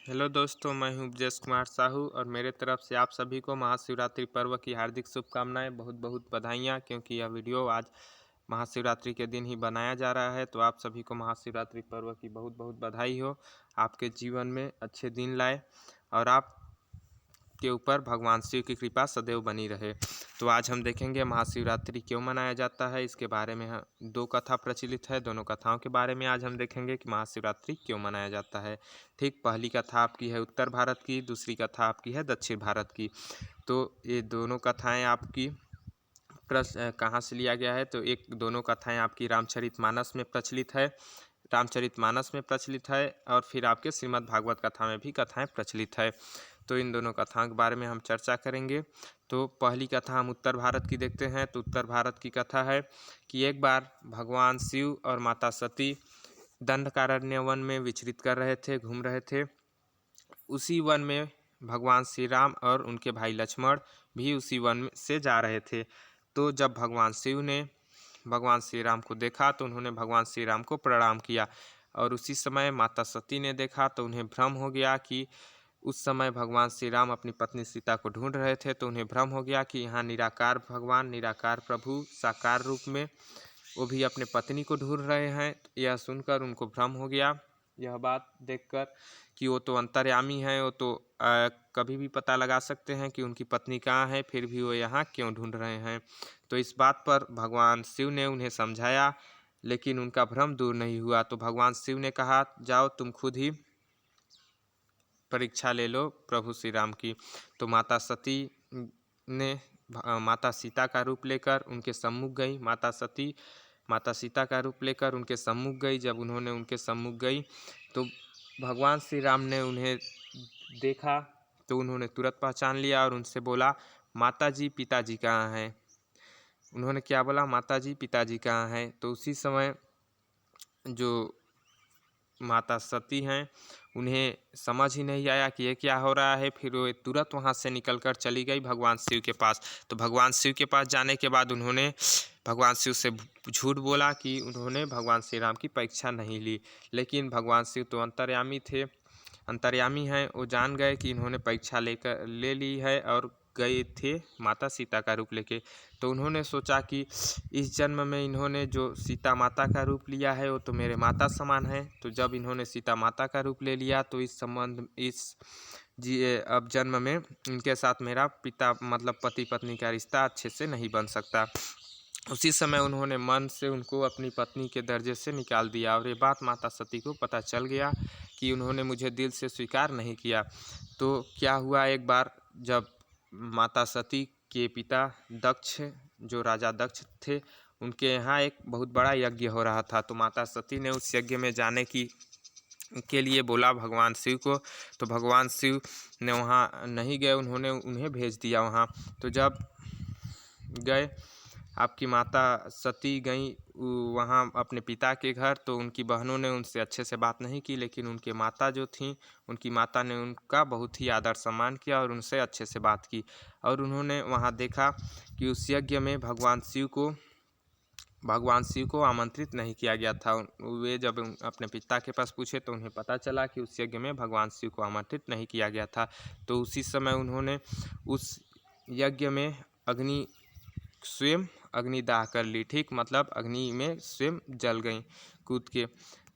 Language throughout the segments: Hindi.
हेलो दोस्तों, मैं हूं ब्रजेश कुमार साहू और मेरे तरफ से आप सभी को महाशिवरात्रि पर्व की हार्दिक शुभकामनाएं। बहुत बहुत बधाइयां, क्योंकि यह वीडियो आज महाशिवरात्रि के दिन ही बनाया जा रहा है। तो आप सभी को महाशिवरात्रि पर्व की बहुत बहुत बधाई हो। आपके जीवन में अच्छे दिन लाए और आप के ऊपर भगवान शिव की कृपा सदैव बनी रहे। तो आज हम देखेंगे महाशिवरात्रि क्यों मनाया जाता है। इसके बारे में दो कथा प्रचलित है। दोनों कथाओं के बारे में आज हम देखेंगे कि महाशिवरात्रि क्यों मनाया जाता है। ठीक, पहली कथा आपकी है उत्तर भारत की, दूसरी कथा आपकी है दक्षिण भारत की। तो ये दोनों कथाएं आपकी कहाँ से लिया गया है, तो एक दोनों कथाएं आपकी रामचरितमानस में प्रचलित है। रामचरितमानस में प्रचलित है और फिर आपके श्रीमद् भागवत कथा में भी कथाएं प्रचलित है। तो इन दोनों कथाओं के बारे में हम चर्चा करेंगे। तो पहली कथा हम उत्तर भारत की देखते हैं। तो उत्तर भारत की कथा है कि एक बार भगवान शिव और माता सती दंडकारण्य वन में विचरित कर रहे थे, घूम रहे थे। उसी वन में भगवान श्री राम और उनके भाई लक्ष्मण भी उसी वन से जा रहे थे। तो जब भगवान शिव ने भगवान श्री राम को देखा तो उन्होंने भगवान श्री राम को प्रणाम किया। और उसी समय माता सती ने देखा तो उन्हें भ्रम हो गया कि उस समय भगवान श्री राम अपनी पत्नी सीता को ढूंढ रहे थे। तो उन्हें भ्रम हो गया कि यहाँ निराकार भगवान, निराकार प्रभु साकार रूप में वो भी अपने पत्नी को ढूंढ रहे हैं। यह सुनकर उनको भ्रम हो गया। यह बात देखकर कि वो तो अंतर्यामी हैं, वो तो कभी भी पता लगा सकते हैं कि उनकी पत्नी कहाँ है, फिर भी वो यहाँ क्यों ढूंढ रहे हैं। तो इस बात पर भगवान शिव ने उन्हें समझाया, लेकिन उनका भ्रम दूर नहीं हुआ। तो भगवान शिव ने कहा, जाओ तुम खुद ही परीक्षा ले लो प्रभु श्री राम की। तो माता सती ने माता सीता का रूप लेकर उनके सम्मुख गई। माता सीता का रूप लेकर उनके सम्मुख गई। जब उन्होंने उनके सम्मुख गई तो भगवान श्री राम ने उन्हें देखा तो उन्होंने तुरंत पहचान लिया और उनसे बोला, माता जी पिताजी कहाँ हैं। उन्होंने क्या बोला, माता जी पिताजी कहाँ हैं। तो उसी समय जो माता सती हैं उन्हें समझ ही नहीं आया कि ये क्या हो रहा है। फिर वो तुरंत वहाँ से निकलकर चली गई भगवान शिव के पास। तो भगवान शिव के पास जाने के बाद उन्होंने भगवान शिव से झूठ बोला कि उन्होंने भगवान श्री राम की परीक्षा नहीं ली। लेकिन भगवान शिव तो अंतर्यामी हैं। वो जान गए कि इन्होंने परीक्षा ले ली है और गए थे माता सीता का रूप लेके। तो उन्होंने सोचा कि इस जन्म में इन्होंने जो सीता माता का रूप लिया है वो तो मेरे माता समान है। तो जब इन्होंने सीता माता का रूप ले लिया तो अब जन्म में इनके साथ मेरा पिता मतलब पति पत्नी का रिश्ता अच्छे से नहीं बन सकता। उसी समय उन्होंने मन से उनको अपनी पत्नी के दर्जे से निकाल दिया। और ये बात माता सती को पता चल गया कि उन्होंने मुझे दिल से स्वीकार नहीं किया। तो क्या हुआ, एक बार जब माता सती के पिता दक्ष, जो राजा दक्ष थे, उनके यहाँ एक बहुत बड़ा यज्ञ हो रहा था। तो माता सती ने उस यज्ञ में जाने के लिए बोला भगवान शिव को। तो भगवान शिव ने वहाँ नहीं गए, उन्होंने उन्हें भेज दिया वहाँ। तो जब गए आपकी माता सती गई वहाँ अपने पिता के घर, तो उनकी बहनों ने उनसे अच्छे से बात नहीं की। लेकिन उनके माता जो थीं, उनकी माता ने उनका बहुत ही आदर सम्मान किया और उनसे अच्छे से बात की। और उन्होंने वहाँ देखा कि उस यज्ञ में भगवान शिव को आमंत्रित नहीं किया गया था। वे जब अपने पिता के पास पूछे तो उन्हें पता चला कि उस यज्ञ में भगवान शिव को आमंत्रित नहीं किया गया था। तो उसी समय उन्होंने उस यज्ञ में स्वयं अग्निदाह कर ली। ठीक, मतलब अग्नि में स्वयं जल गई कूद के।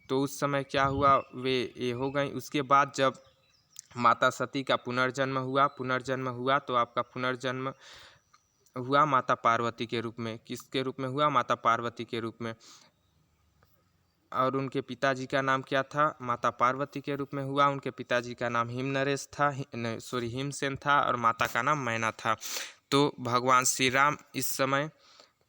तो उस समय क्या हुआ, वे ये हो गई। उसके बाद जब माता सती का पुनर्जन्म हुआ तो आपका पुनर्जन्म हुआ माता पार्वती के रूप में। किसके रूप में हुआ, माता पार्वती के रूप में। और उनके पिताजी का नाम क्या था, माता पार्वती के रूप में हुआ। उनके पिताजी का नाम हिमसेन था और माता का नाम मैना था। तो भगवान श्री राम इस समय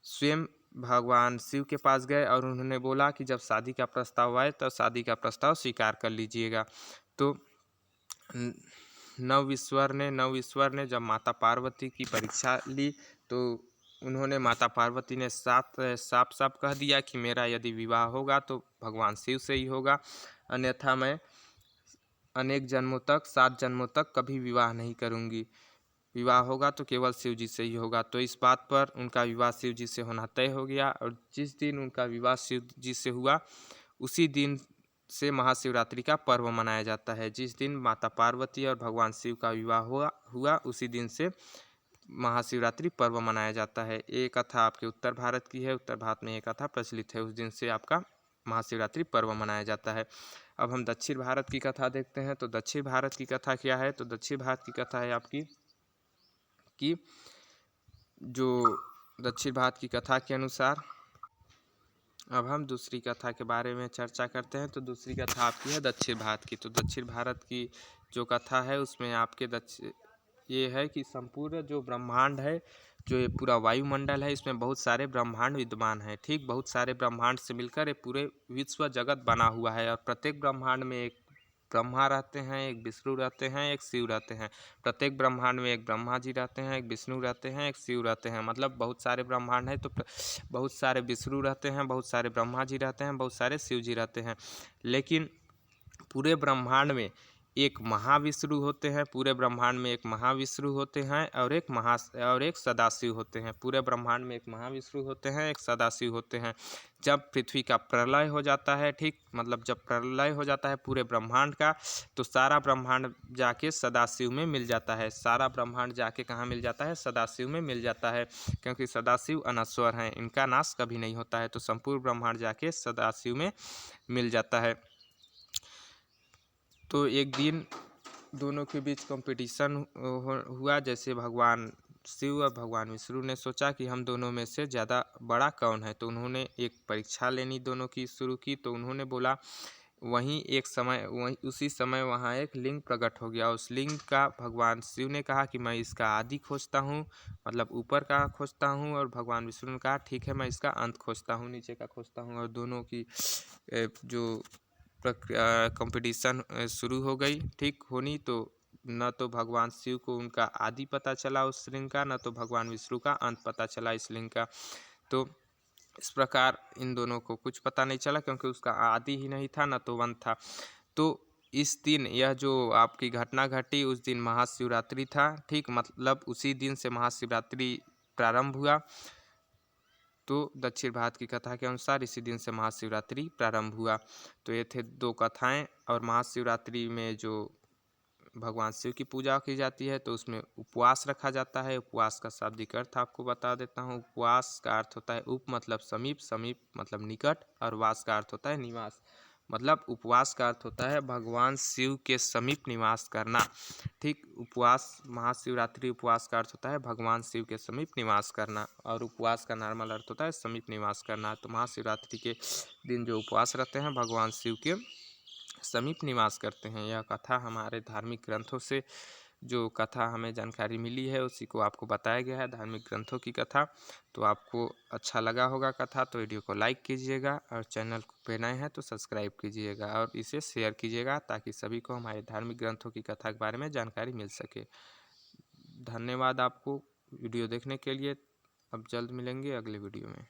स्वयं भगवान शिव के पास गए और उन्होंने बोला कि जब शादी का प्रस्ताव आए तो शादी का प्रस्ताव स्वीकार कर लीजिएगा। तो नवईश्वर ने जब माता पार्वती की परीक्षा ली तो उन्होंने माता पार्वती ने साफ साफ कह दिया कि मेरा यदि विवाह होगा तो भगवान शिव से ही होगा, अन्यथा मैं अनेक जन्मों तक 7 जन्मों तक कभी विवाह नहीं करूंगी। विवाह होगा तो केवल शिव जी से ही होगा। तो इस बात पर उनका विवाह शिव जी से होना तय हो गया। और जिस दिन उनका विवाह शिव जी से हुआ उसी दिन से महाशिवरात्रि का पर्व मनाया जाता है। जिस दिन माता पार्वती और भगवान शिव का विवाह हुआ उसी दिन से महाशिवरात्रि पर्व मनाया जाता है। ये कथा आपके उत्तर भारत की है, उत्तर भारत में ये कथा प्रचलित है, उस दिन से आपका महाशिवरात्रि पर्व मनाया जाता है। अब हम दक्षिण भारत की कथा देखते हैं। तो दक्षिण भारत की कथा क्या है? तो दक्षिण भारत की कथा है आपकी कि जो दक्षिण भारत की कथा के अनुसार अब हम दूसरी कथा के बारे में चर्चा करते हैं। तो दूसरी कथा आपकी है दक्षिण भारत की। तो दक्षिण भारत की जो कथा है उसमें आपके ये है कि संपूर्ण जो ब्रह्मांड है, जो ये पूरा वायुमंडल है, इसमें बहुत सारे ब्रह्मांड विद्यमान हैं। ठीक, बहुत सारे ब्रह्मांड से मिलकर ये पूरे विश्व जगत बना हुआ है। और प्रत्येक ब्रह्मांड में एक ब्रह्मा रहते हैं, एक विष्णु रहते हैं, एक शिव रहते हैं। प्रत्येक ब्रह्मांड में एक ब्रह्मा जी रहते हैं, एक विष्णु रहते हैं, एक शिव रहते हैं। मतलब बहुत सारे ब्रह्मांड हैं तो बहुत सारे विष्णु रहते हैं, बहुत सारे ब्रह्मा जी रहते हैं, बहुत सारे शिव जी रहते हैं। लेकिन पूरे ब्रह्मांड में एक महाविष्णु होते हैं, पूरे ब्रह्मांड में एक महाविष्णु होते हैं और एक सदाशिव होते हैं। पूरे ब्रह्मांड में एक महाविष्णु होते हैं, एक सदाशिव होते हैं। जब पृथ्वी का प्रलय हो जाता है, ठीक, मतलब जब प्रलय हो जाता है पूरे ब्रह्मांड का, तो सारा ब्रह्मांड जाके सदाशिव में मिल जाता है। सारा ब्रह्मांड जाके कहाँ मिल जाता है? सदाशिव में मिल जाता है, क्योंकि सदाशिव अनश्वर हैं, इनका नाश कभी नहीं होता है। तो संपूर्ण ब्रह्मांड जाके सदाशिव में मिल जाता है। तो एक दिन दोनों के बीच कंपटीशन हुआ। जैसे भगवान शिव और भगवान विष्णु ने सोचा कि हम दोनों में से ज़्यादा बड़ा कौन है। तो उन्होंने एक परीक्षा लेनी दोनों की शुरू की। तो उन्होंने बोला, वहीं उसी समय वहाँ एक लिंग प्रकट हो गया। उस लिंग का भगवान शिव ने कहा कि मैं इसका आदि खोजता हूँ, मतलब ऊपर का खोजता हूँ। और भगवान विष्णु ने कहा ठीक है, मैं इसका अंत खोजता हूँ, नीचे का खोजता हूँ। और दोनों की जो कंपटीशन शुरू हो गई, ठीक होनी। तो न तो भगवान शिव को उनका आदि पता चला उस लिंग का, न तो भगवान विष्णु का अंत पता चला इस लिंग का। तो इस प्रकार इन दोनों को कुछ पता नहीं चला, क्योंकि उसका आदि ही नहीं था, न तो अंत था। तो इस दिन यह जो आपकी घटना घटी, उस दिन महाशिवरात्रि था, ठीक, मतलब उसी दिन से महाशिवरात्रि प्रारंभ हुआ। तो दक्षिण भारत की कथा के अनुसार इसी दिन से महाशिवरात्रि प्रारंभ हुआ। तो ये थे दो कथाएं। और महाशिवरात्रि में जो भगवान शिव की पूजा की जाती है, तो उसमें उपवास रखा जाता है। उपवास का शाब्दिक अर्थ आपको बता देता हूँ। उपवास का अर्थ होता है उप मतलब समीप, समीप मतलब निकट, और वास का अर्थ होता है निवास। मतलब उपवास का अर्थ होता है भगवान शिव के समीप निवास करना। ठीक, उपवास, महाशिवरात्रि उपवास का अर्थ होता है भगवान शिव के समीप निवास करना। और उपवास का नॉर्मल अर्थ होता है समीप निवास करना। तो महाशिवरात्रि के दिन जो उपवास रहते हैं भगवान शिव के समीप निवास करते हैं। यह कथा हमारे धार्मिक ग्रंथों से जो कथा हमें जानकारी मिली है उसी को आपको बताया गया है, धार्मिक ग्रंथों की कथा। तो आपको अच्छा लगा होगा कथा, तो वीडियो को लाइक कीजिएगा और चैनल को पे नए हैं तो सब्सक्राइब कीजिएगा और इसे शेयर कीजिएगा, ताकि सभी को हमारे धार्मिक ग्रंथों की कथा के बारे में जानकारी मिल सके। धन्यवाद आपको वीडियो देखने के लिए। अब जल्द मिलेंगे अगले वीडियो में।